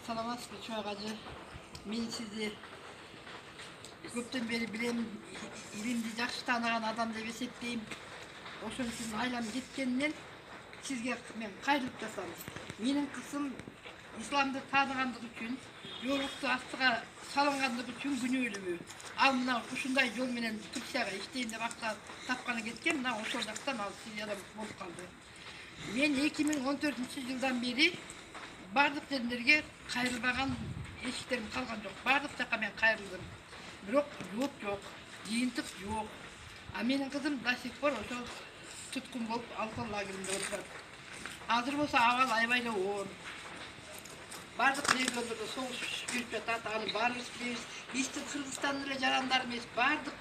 Salamat çoğacı. Men sizi köpten beri bilem, ilimdi жақсы таныған адам деп есептейм. Ошон сиздин айлам кеткенден сизге мен кайрылып жасам. Менин кызым исламды тааныгандыгы үчүн, жолукту астыга салынгандыгы үчүн күнөөлүү. Ал мына ушундай жол менен Турцияга иштейм деп акча тапканы кеткен, мына ошол жактан ал Сирияда болуп калды. Мен 2014-жылдан бери бардык жерлерге кайрылбаган эшиктерим калган жок. Бардык жакка мен кайрылдым. Бирок жооп жок, жыйынтык жок. А менин кызым до сих пор ошол туткун болуп алкол лагеринде отурат. Азыр болсо абал аябай эле оор. Бардык региондордо согуш жүрүп жатат, аны баарыбыз билебиз. Биздин Кыргызстандын эле жарандары эмес, бардык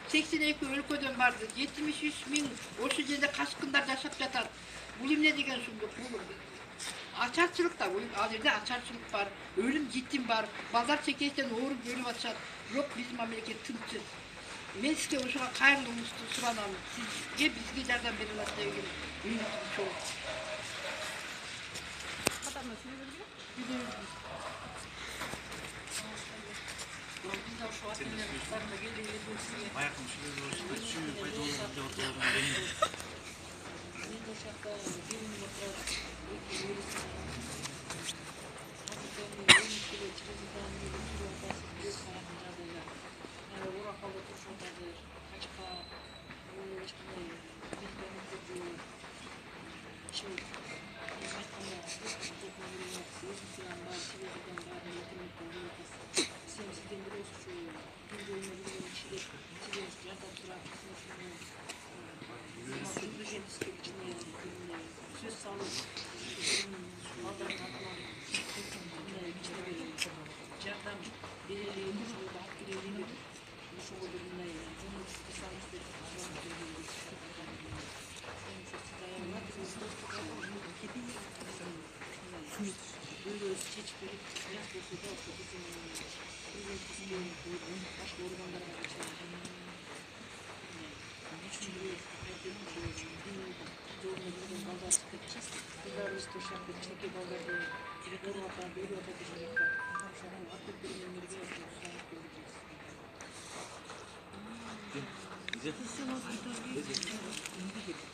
82 өлкөдөн барды, 73 миң ошол жерде качкындар жашап жатат. Бул эмне деген сундук? Бул ачарчылык да, ал жерде ачарчылык бар, өлүм житим бар, балдар чекечтен ооруп өлүп атышат. Бирок биздин мамлекет тынчсыз. Мен сизге ошого кайрылууңузду суранам. Сизге бизге жардам бере аласыз деген үмүтүм чоң. Катарына сүйлөбүзгү? Сүйлөбүз. Biz de şu atölyelerinde geliyoruz. Ayakım şöyle şu faydalı ortalarına benim. Biz de şartta bilim yapıyoruz.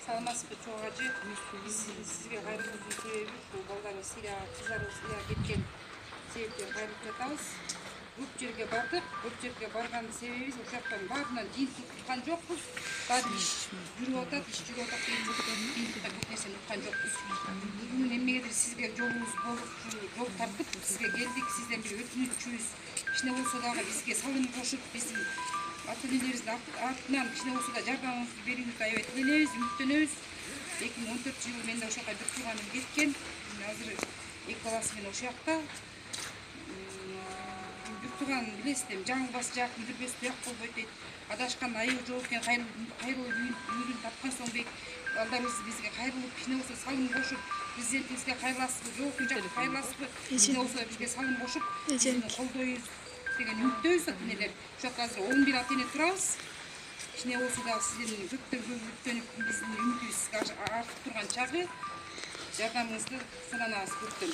Саламатсызбы чоғажы, сізге қайрылудың себебі, бұл балдары кызары Сирияға кеткен себептен қайрылып жатамыз. Көп жерге бардық, көп жерге барған себебіміз ол жақтан баарынан жыйынтык ұтқан жоқпыз. Баары иш жүрүп атат, жыйынтыкта көп нерсени ұтқан жоқпыз. Бүгүн эмнегедир сизге жолубуз болуп, жол тартып, сизге келдик, сизден бир өтүнүчүбүз. Кичине болсо дагы бизге салым кошуп, биздин атölyelerибиздин артынан кичине болсо да жардамыңызды берүүңүздү аябай тиленебиз, үмүттөнөбүз. 2014-жылы мен да ошол жака жүк тууганым кеткен. Азыр эки баласы менен ошол жакта. Жүк тууган билесиз, жаңылбас жак, мүдүрбөс туяк болбойт дейт. Адашкан айыл жок экен, кайрылуу үйүн тапкан соң дейт. Балдарыбыз бизге кайрылып, кичине болсо салым кошуп, президентибизге кайрыласызбы, жогорку жакка кайрыласызбы, кичине болсо бизге салым кошуп, биздин колдойбуз деген үмүттөбүз ата-энелер. Ошол жакта азыр 11 ата-эне турабыз. Кичине болсо да сиздин көптөн үмүттөнүп, биздин үмүтүбүз сизге артып турган чагы. Жардамыңызды суранабыз көптөн.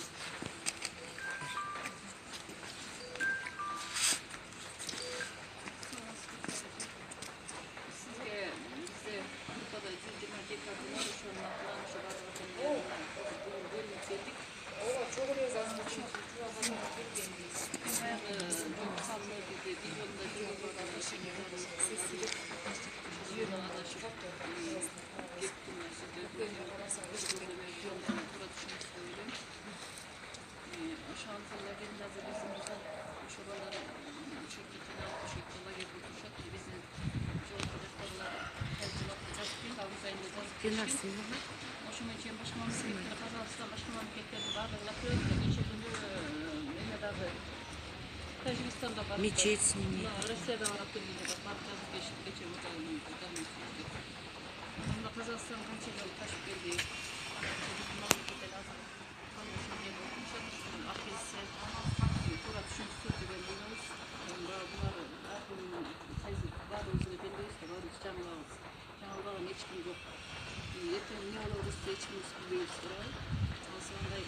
Ошондон кийин башка мамлекеттер, Казакстан, башка мамлекеттерди баардыгына көрдүк. Нече күндө эмедагы Тажикстанда бар. Мечеть с ними. Россияда бар ата-энелер бар. Кече мында Казакстан канча жыл ташып келди. Мамлекеттер азыр кандай болуп акысы туура түшүнүксүз деген ойлойбуз. Булар баарыбызга белгилүү, баарыбыз жаңылабыз. Жаңылбаган эч ким жок. Эртең эмне болобуз эч ким билбейбиз туурабы. Ошондой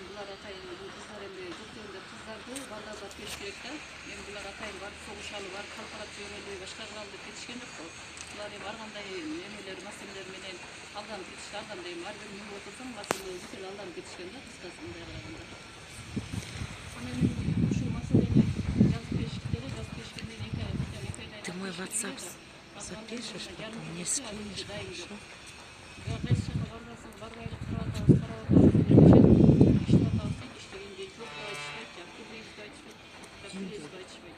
булар атайын кыздар эмне жок жерде zapış gerek de. Hem bunlar atayın var, soğuşalı var, kalkarak yöreliği başka kıraldı geçişken yok. Bunlar hem arganda yemeleri, meseleleri menen aldan geçişti, aldan deyim var. Ben yürü otursam meseleleri bir kere aldan geçişken de kıskasın derlerinde. Ama şu meseleyle yaz peşikleri, yaz peşikleri Ты мой WhatsApp запишешь, потом мне скинешь, хорошо? Ya 5 sene varmasın, var gayrı kıraatağız, işte atağızsın, işte ince çok da içmek, yaptır bir yüzde içmek, yaptır bir yüzde içmek.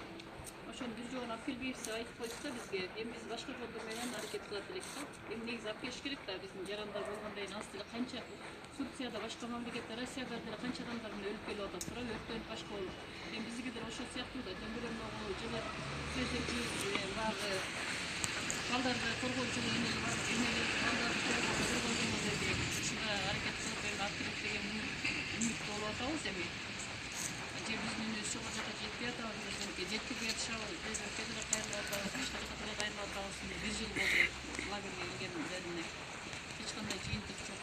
Oşun bir çoğun apil bir yüzde ait koysa bizge, hem biz başka yoldamayla hareket kılatılıksa, hem neyiz apil şirik da bizim yarandar olgandayın aslıyla kança, Türkiye'de başka memleketler, Asya'da kança adamların ölüp geliyor da sonra ölüp başka olur. Hem bizi gider oşu siyahlı da, hem böyle o cılar sözlerci var, ballarda korkunçluğu ineği var, ineği ballarda korkunçluğu dedi. Şuna hareket kılıp benim aktivite деген ümit dolu atağız emi. Cebimizin üstü olacak ciddi atağız dedim ki ciddi bir yatışalı dedim kendine kayırlı atağız, işte kadar kayırlı atağız diye bir yıl oldu lagerge gelgenlerine. Hiç kanday jiyintik çok.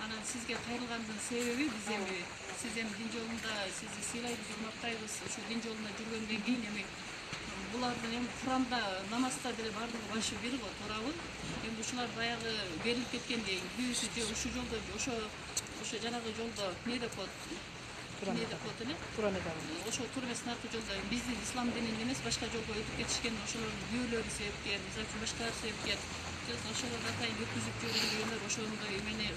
Ana sizge kayırılganın sebebi biz emi. Siz emi din yolunda sizi silayız, urmaktayız. Şu din yolunda жүргөндөн кийин emi bulardan hem Kur'an'da namazda bile bardығы başı biri var Torabın. Hem uşular bayağı verilip ketkende büyüsü de şu yolda şu janağı yolda neyde kod? Neyde kod ne? Turan'da. Oşo turmesine arka yolda bizden İslam dininin emez başka yolda ötüp geçişken oşoların büyüleri sebepken, zaten başkalar sebepken. Oşolar da kayın ötküzüp görünüyorlar, oşonun da emene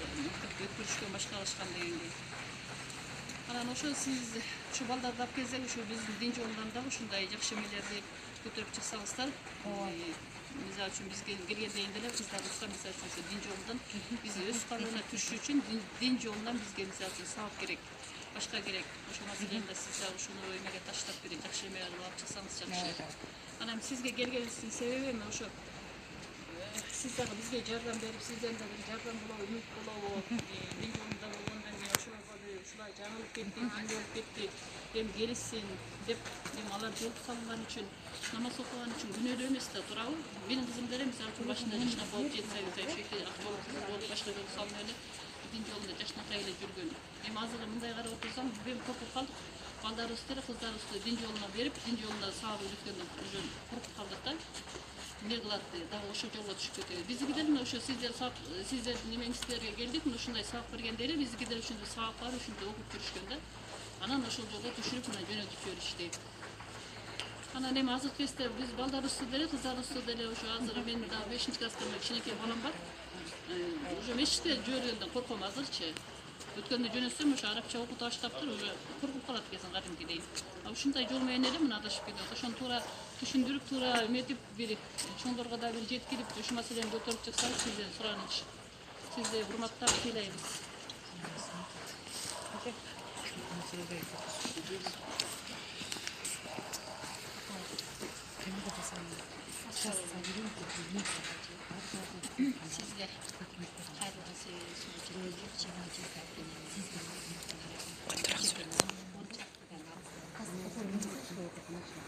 ötkürüşken başka alışkan degende. Ana oşo siz şu baldarda alып келсек şu bizim din yolundan da ушундай жакшы эмелерди көтөрүп чыксаңыздар. Мисалы үчүн бизге келгенден деле кыздарыбызга мисалы үчүн din жолунdan биз өз кароона түшүү үчүн din жолунdan бизге мисалы үчүн сабак керек, башка керек. Ошо маселени сиз ушуну эмеге таштап берип жакшы эме алып чыксаңыз жакшы. Анан сизге келгениңиздин себеби эми ошо siz dagы бизге жардам берип, сизден да бир жардам болобу, үмүт болобу, din жолунда болгондон кийин ошо ушулай жаңылып кетти, жеңилип кетти, эми келишсин деп, эми алар жол салынган үчүн, намаз окуган үчүн күнөөлүү эмес да туурабы? Менин кызым деле мисалы үчүн башында жашнап болуп жетсе, ошеки акболуп болуп башка жол салып эле din жолунда жашнакай эле жүргөн. Эми азыр мындай карап отурсам, эми коркуп калдык. Балдарыбыз деле кыздарыбызды din жолуна берип, din жолуна саап үйрөткөндөн уже коркуп калдык да. Не кылат дагы ошо жолго түшүп кетеби. Бизге деле ошо сиздер немеңиздерге келдик, ушундай сабак бергенде эле бизге деле ушундай сабак бар, ушундай окуп жүрүшкөн да. Анан ошол жолго түшүрүп мына жөнөтүп жиберишти. Анан эми азыркы кезде биз балдарыбызды деле, кыздарыбызды деле ошо азыр мен дагы 5-класста кичинекей балам бар. Уже мешитте жибергенден корком азырчы. Өткөндө жөнөтсөм ошо арабча окуп таштаптыр, уже коркуп калат экенсиң кадимкидей. Ушундай жол менен эле мына адашып кетет. Ошону туура түшүндүрүп, туура эметип бир чоңдорго да бир жеткирип, ушу маселени көтөрүп чыксаңыз сизден сураныч. Сизди урматтап сыйлайбыз. Sizge hayırlı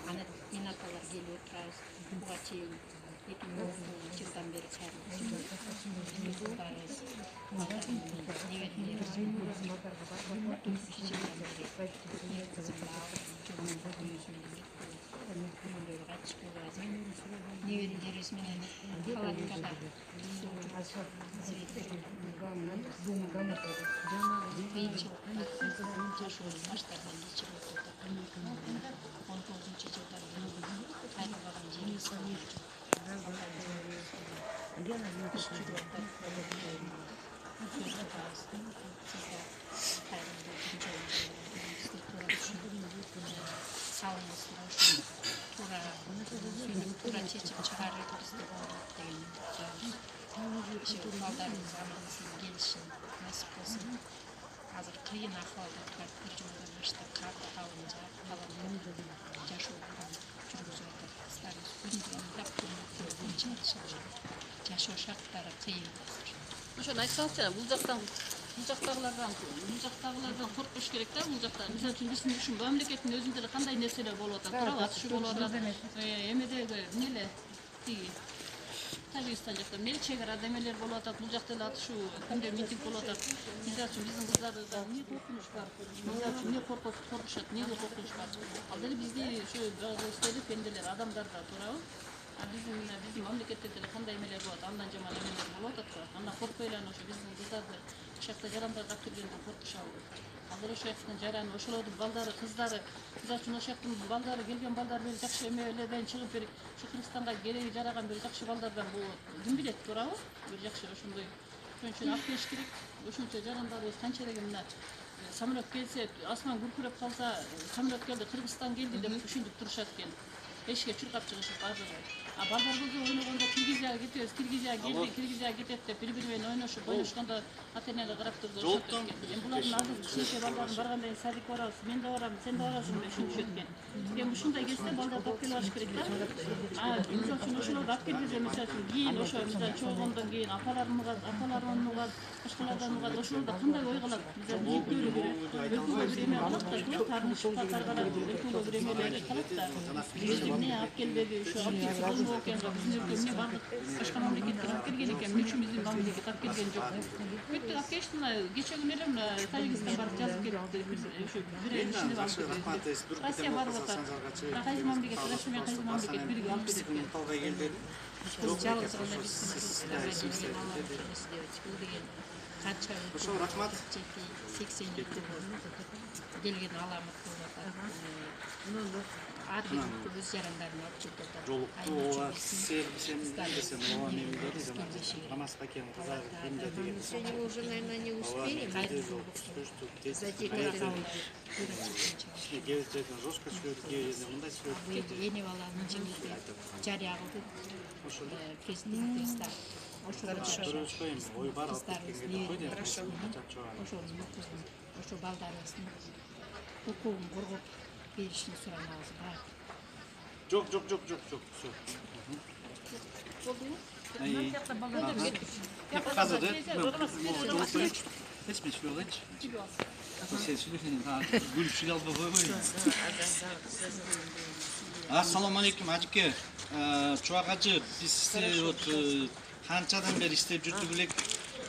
ana inatalar geliyor turabız. Buga чейин 2010 beri Neverileriz menен палаткада жашообуз башталган нече болду. 19-жылдан кайрылган жери тура чечип чыгарыбыз деген балдарыбыз аман-эсен келишин насип болсун. Азыр кыйын акыбалда турат, бир жылдан баштап калынча жашообун жүргүзүп атат. Кыздарыбыз күндүн жашоо шарттары кыйын. Ошону айтсаңызчы, бул жактагылардан коркуш керек да, бул жакта. Мисалы үчүн биздин ушул мамлекеттин өзүндө эле кандай нерселер болуп атат, туурабы? Атышы болуп атат. Эмедеги эмне эле тиги Тажикстан жакта мел чек арада эмелер болуп атат, бул жакта эле атышуу күндө митинг болуп атат. Мисалы үчүн биздин кыздарда эмне коркунуч бар? Мисалы үчүн эмне коркушат, эмнеге коркунуч бар? Ал деле бизде ошо жалгыз пенделер, адамдар да туурабы? Биздин мамлекетте деле кандай эмелер болот, андан жаман эмелер болуп атат го. Андан коркпой эле ошо биздин кыздарды ошол жарандарды алып келгенден коркушабы. Ал деле ошол жактын жараны, ошолордун балдары, кыздары, мисалы үчүн ошол жактын балдары келген балдар бир жакшы эмелерден чыгып бир ушу Кыргызстанга кереги жараган бир жакшы балдардан болот. Ким билет, туурабы? Бир жакшы ошондой. Ошон үчүн алып келиш керек. Ошончо жарандарыбыз канча деген мына самолет келсе, асман күркүрөп калса, самолет келди, Кыргызстан келди деп ушинтип турушат экен. Эшикке чуркап чыгышып бардыгы. А балдар болсо ойногондо Киргизияга кетебиз, Киргизияга келди, Киргизияга кетет деп бири-бири менен ойношкондо ата-энеге карап турду. Эми булардын азыр кичинекей балдардын барганда садикке барабыз, мен да барам, сен да барасың деп ушинтишет экен. Эми ушундай кезде балдарды алып келип алыш керек да. Мисалы үчүн ошолорду алып келбесе, мисалы үчүн кийин ошо мисалы чогулгондон кийин апаларын угат, башкалардан угат, ошолордо кандай ой калат? Мисалы өлкөгө бир эме калат да, таарынычка таргалап өлкөгө бир эмелер калат да. Эмне алып келбеди, ошо алып келсе болбок экен, биздин өлкө эмне бардык башка мамлекеттер алып келген экен, эмне үчүн биздин мамлекет алып келген жок? Бүттү алып келишти, мына кече күнү эле мына Тажикстан барып жазып келипти, ошо бир ишинип алып келди. Россия барып атат. Кайсы мамлекет, Россия менен кайсы мамлекет бирге алып келет экен. Жалгыз гана канча ошо рахмат. 82 келген аламат болуп атат. Аты өз жарандарын алып келип атат. Жолуктуу ооба сен десем ооба мен деди жана Рамаз Бакен кызар эмде деген. Сегодня уже, наверное, не успели. Кээ жерден жошко сүйлөдү, кээ жерден мындай сүйлөдү. Эне баланын жеңилде жарыя кылды. Президент Көрөбүзбөйм, ой бар алып кеткенге койду. ошо балдарыбыздын укугун коргоп беришин сурамабыз бар. Жок. Всё. Азыр эч мен сүйлөп алайынчы. Сен сүйлөсөң, гүлүп сүйлөй албай койбойм. Ассаламу алейкум, ажыке. Чубак ажы, биз вот канчадан бери иштеп жүрдүк элек,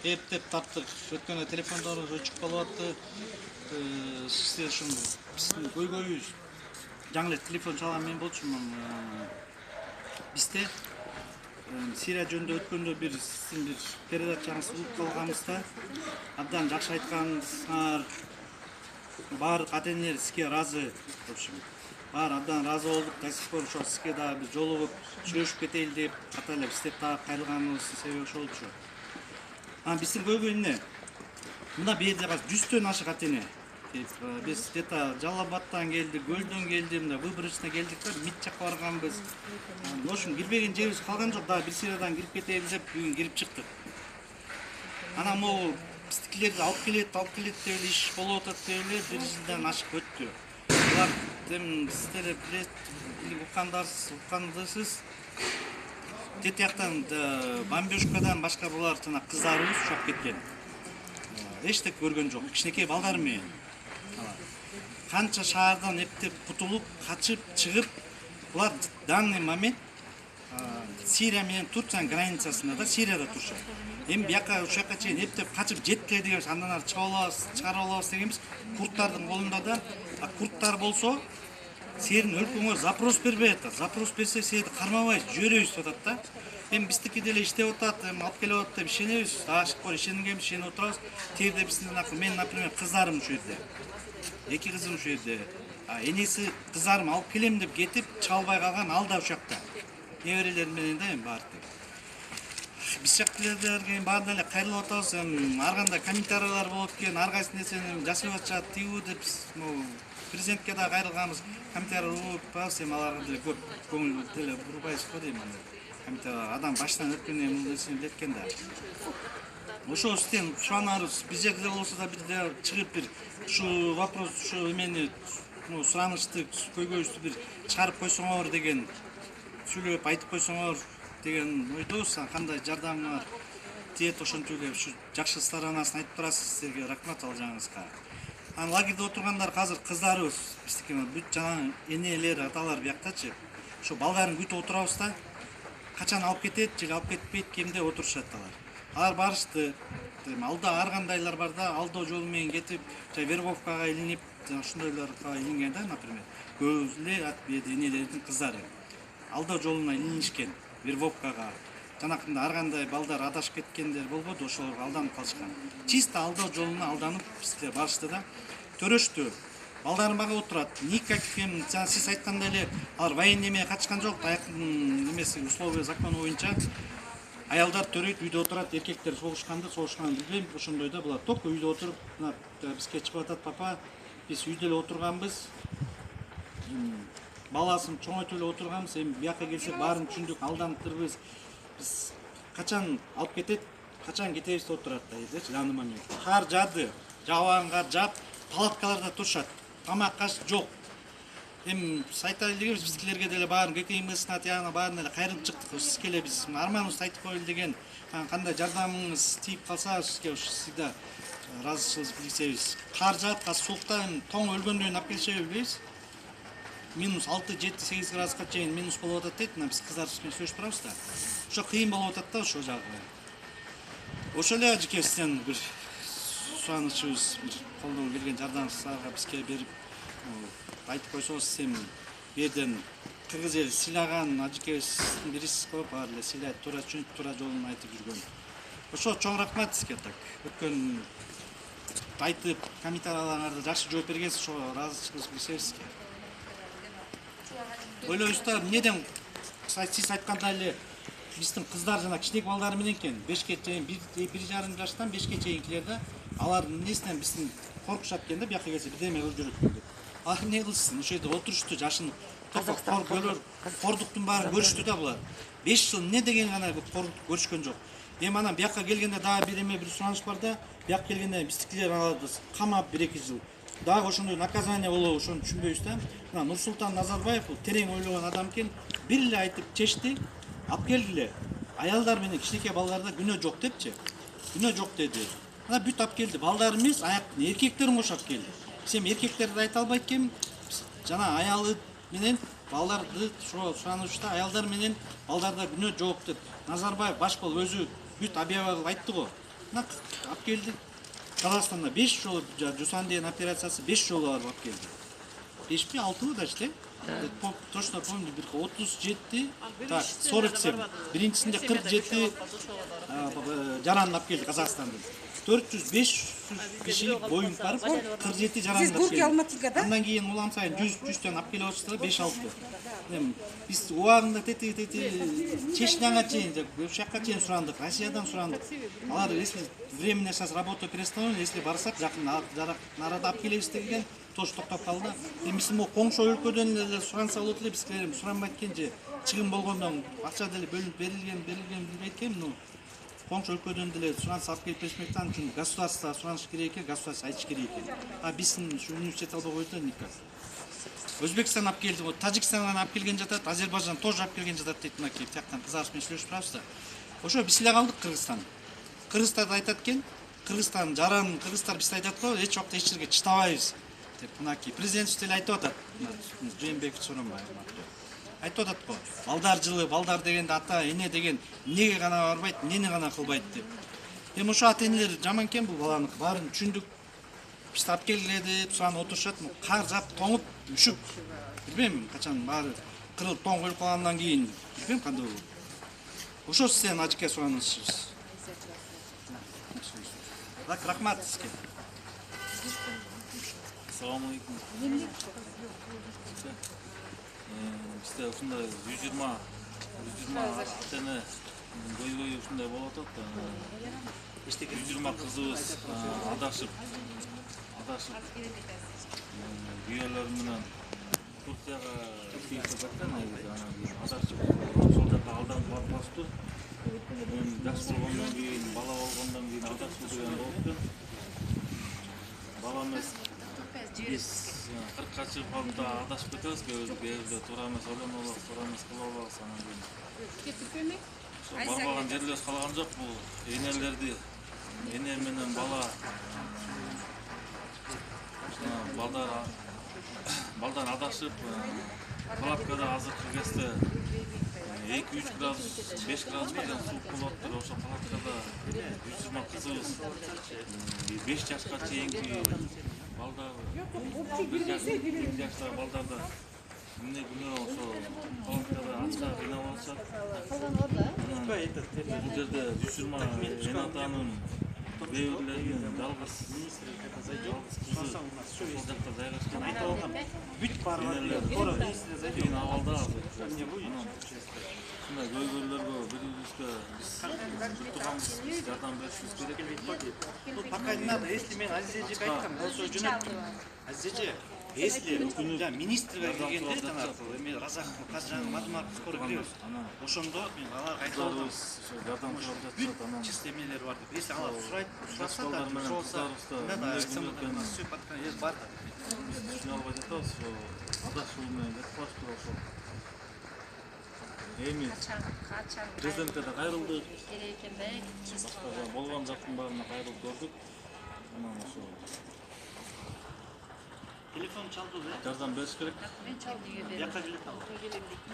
эптеп таптык. Өткөндө телефондорубуз өчүк болуп атты. Сиздер ушул биздин көйгөйүбүз жаңы эле телефон чалган мен болчумун. Бизде Сирия жөнүндө өткөндө бир сиздин бир передачаңызды угуп калганбызда абдан жакшы айткансыңар. Баардык ата-энелер сизге ыраазы. В общем, баары абдан ыраазы болдук. До сих пор ошо сизге дагы бир жолугуп сүйлөшүп кетели деп ката эле издеп дагы кайрылганыбыздын себеби ошол болчу. Биздин көйгөй эмне? Мына бул жерде 100төн ашык ата-эне. Биз где-то Жалал-Абадтан келди, Көлдөн келди, мына Выборочно келдик да, МИД жакка барганбыз. В общем, кирбеген жерибиз калган жок, дагы бир Сириядан кирип кетебиз деп бүгүн кирип чыктык. Анан могу биздикилерди алып келет деп эле иш болуп атат деп эле бир жылдан ашык өттү. Булар сиздер уккандысыз. Тет жактан бомбежкадан башка булар жана кыздарыбыз учап кеткен. Эчтек көргөн жок, кичинекей балдар менен. Канча шаардан эптеп кутулуп, качып, чыгып, булар данный момент Сирия менен Турциянын границасында да, Сирияда турушат. Эми бияка ушакка чейин эптеп качып жеткиле дегенбиз, андан ары чыгарып алабыз дегенбиз. Курдтардын колунда да, курдтар болсо сенин өлкөңөр запрос бербей атат. Запрос берсе сени кармабайбыз, жиберебиз деп атат да. Эми биздики деле иштеп атат, алып келип атат деп ишенебиз. Ашык ишенгенбиз, ишенип отурабыз. Тегерде биздин мен, например, кыздарым ушул жерде. 2 кызым ушул жерде. Энеси кыздарым алып келем деп кетип, чыга албай калган, ал да ушакта. Неберелер менен да эми баардык. Биз жактыларга баары эле кайрылып атабыз. Ар кандай комментарийлер болот экен, ар кайсы нерсени жасап атышат, тигүү деп президентке да кайрылганбыз. Комментарий угуп атабыз, эми аларга деле көп көңүл деле бурбайбыз го дейм анда. Комментарий адам баштан өткөндөн бул нерсени билет экен да. Ошо сизден суранарыбыз, биз жерде болсо да бир чыгып бир ушу вопрос, ушу эмени суранычты, көйгөйүбүздү бир чыгарып койсоңор деген, сүйлөп айтып койсоңор деген ойдобуз. Кандай жардамыңар тиет ошентип эле ушу жакшы сторонасын айтып турасыз. Сизерге рахмат ал жагыңызга. Лагерде отургандар азыр кыздарыбыз, биздики бүт жана энелер, аталар бияктачы. Ошо балдарын күтүп отурабыз да. качан алып кетет же алып кетпейт кемде отурушат алар барышты. Алда ар кандайлар бар да, алдоо жолу менен кетип же вербовкага илинип ушундайларга илинген да, например көп эле энелердин кыздары алдоо жолуна илинишкен вербовкага. Жанакында ар кандай балдар адашып кеткендер болбоду, ошолорго алданып калышкан. Чисто алдоо жолуна алданып бизге барышты да, төрөштү. Балдарын бага отурат. Никаким, сиз айткандай эле алар военный эмеге катышкан жок. Аяктын немеси условия закону боюнча аялдар төрөйт, үйдө отурат, эркектер согушканды билбейм, ошондой да булар. Только үйдө отуруп, бизге чыгып атат, папа, биз үйдө эле отурганбыз. Баласын чоңойтуп эле отурганбыз, эми бияка келсек баарын түшүндүк, алданыптырбыз. Биз качан алып кетет, качан кетебиз деп отурат да, эдечи, аны момент. Кар жаады, жаабаган кар жаап, палаткаларда турушат. Тамак аш жок. Эми айта элегибиз, бизгилерге деле баарын ГКМСына тияна баарын эле кайрылып чыктык. Сизге эле биз арманыбызды айтып коелу деген, кандай жардамыңыз тийип калса, сизге всегда разычылыгыбызды билдирсебиз. Кар жаап, суукта тоң өлгөндөн алып келишеби билбейбиз. Минус 6, 7, 8 градуска чейин минус болуп атат дейт. Мына биз кыздар менен сүйлөшүп турабыз да. Ошо кыйын болуп атат да, ошо жагы. Ошо эле ажеке сизден бир суранычыбыз, бир колдон келген жардамыңызды бизге берип айтып койсоңуз, эми бу жерден кыргыз эл сыйлаган ажекебиздин бирисиз көп, баары эле сыйлайт, туура түшүнүп, туура жолун айтып жүргөн. Ошо чоң рахмат сизге так. Өткөн айтып, комментарияларыңарда жакшы жооп бергенсиз, ошо ыраазычылыгыбызды билдирсебиз сизге. Ойлойбуз да, эмнеден сиз айткандай эле биздин кыздар жана кичинекей балдар менен экен, 5ке чейин, 1,5 жаштан 5ке чейинкилер да, алардын эмнесинен биздин коркушат экен да, бияка келсе бирдеме көрүп жүрөт деп. Ал эмне кылышсын, ошол жерде отурушту, жашын кордуктун баарын көрүштү да булар. 5 жыл эмне деген гана кордукту көрүшкөн жок. Эми анан бияка келгенде дагы бир сураныш бар да, бияка келгенде бизтикилер аларды камап 1-2 жыл. Дагы ошондой наказание болобу, ошону түшүнбөйбүз да. Мына Нурсултан Назарбаев бул терең ойлогон адам экен, бир эле айтып чечти, алып келди эле. Аялдар менен кичинекей балдарда күнөө жок депчи. Күнөө жок деди. Мына бүт алып келди. Балдар эмес, аяктын эркектерин кошуп алып келди. Сен эркектерди айта албайт экенмин. Жана аялы менен балдарды суранышта аялдар менен балдарда күнөө жок деп Назарбаев баш болуп өзү бүт объява кылып айтты го. Мына алып келди. Казакстанда 5 жолу Жусан деген операциясы 5 жолу алып келди. 5 6 даже, точно помню, 37, так, 47. Биринчисинде 47 жаран алып келди Казакстандан. 400-500 кишилик боюнг барып, 47 жаран алып келди. Андан кийин улам сайын 100-100төн алып келип атышты, 5-6. Биз убагында Чечняга чейин, ошол жакка чейин сурандык, Россиядан сурандык. Алар если временно сейчас работу перестановили, если барсак жакын арада алып келебиз деген тоже токтоп калды. Эми биз могу коңшу өлкөдөн эле суранса болот эле, бизге суранбайт экен же чыгым болгондон акча деле бөлүнүп берилген билбейт экен, но коңшу өлкөдөн деле суранса алып келип беришмекте, анан үчүн государство сураныш керек экен, государство айтыш керек экен. А биздин ушу университет албай койду никак. Өзбекстан алып келди, Тажикстандан алып келген жатат, Азербайжан тоже алып келген жатат дейт, мынакей тияктан кыздарыбыз менен сүйлөшүп турабыз да. Ошо биз эле калдык Кыргызстан. Кыргыздар айтат экен, Кыргызстан жаран, кыргыздар биз айтат го, эч убакта эч жерге чыдабайбыз деп, мынакей президент деле айтып атат. Жээнбеков Сооронбаев айтып атат го. Балдар жылы, балдар дегенде ата, эне деген эмнеге гана барбайт, эмнени гана кылбайт деп. Эми ошо ата энелер жаман экен бул баланыкы, баарын түшүндүк. Биз алып келгиле деп суран отурушат, кар жаап тоңуп, үшүп. Билбейм качан баары кырылып тоң коюп калгандан кийин, билбейм кандай болот. Ошо сизден ажеке суранычыбыз. Рахмат сизге. Assalamu alaikum. Bizde ушундай 120 тени көйгөй ушундай болуп атат. 120 кызыбыз адашып күйөөлөр менен Турцияга тийип жаткан, адашып ошол жака алданып барып калышты. Жаш болгондон кийин, бала болгондон кийин адашуу деген болупту. Баламыз биз 40-ка чыгып калып да адашып кетебиз, кээде туура эмес ойлонуп алабыз, туура эмес кылып алабыз, анан кийин барбаган жерлерибиз калган жок. Бул энелерди, эне менен бала, балдар адашып, палаткада азыркы кезде 2-3 градус 5 градус менен суук болуп атыптыр ошо палаткада 120 кызыбыз 5 жашка чейинки балдар 1 жаштагы балдарда эмне күнөө ошо палаткада ачка кыйнап алышат. Бул жерде 120 эн атанын бейбирлеринин жалгыз кызы ошол жакта жайгашкан. Бүт барлар Кийин абалда азыр. Ушундай көйгөйлөргө бири-бирибизге биз бир турганбыз, жардам беришибиз керек. Ну, пока не надо. Если мен Азиз эжеге айткам, болсо жөнөттүм. Азиз эже, если министрге келгенде жанагы эме Разак Казжан Мадмар скоро киребиз. Ошондо мен аларга айтып алдым. Жардам кылып жатышат анан. Чист эмелер бар деп. Если алар сураса да, болсо, надо айтсам все подкан ел бар да. Түшүнө албай жатабыз, ошо адашуу менен кетип калыштыр ошо. Эми президентке да кайрылдык. Башка болгон жактын баарына кайрылып көрдүк. Анан ошо Телефон çaldı da. жардам бериш керек. Yakta bilet al.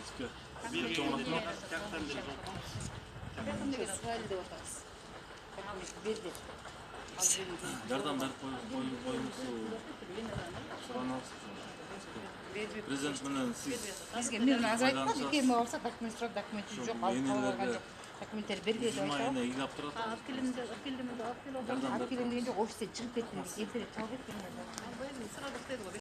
Эске. Bir çoğunlukla yaktan bilet al. Жардам берип коюңузду суранабыз. Президент менен сиз Бизге мен азыр айткам, кеме болсо документ сурап, документи жок, алып калган жок. Документтер бербейт деп жыма айтам. эне ыйлап турат. Алып келем деген жок, офисте чыгып кеттим, келтирип чалып кеттим.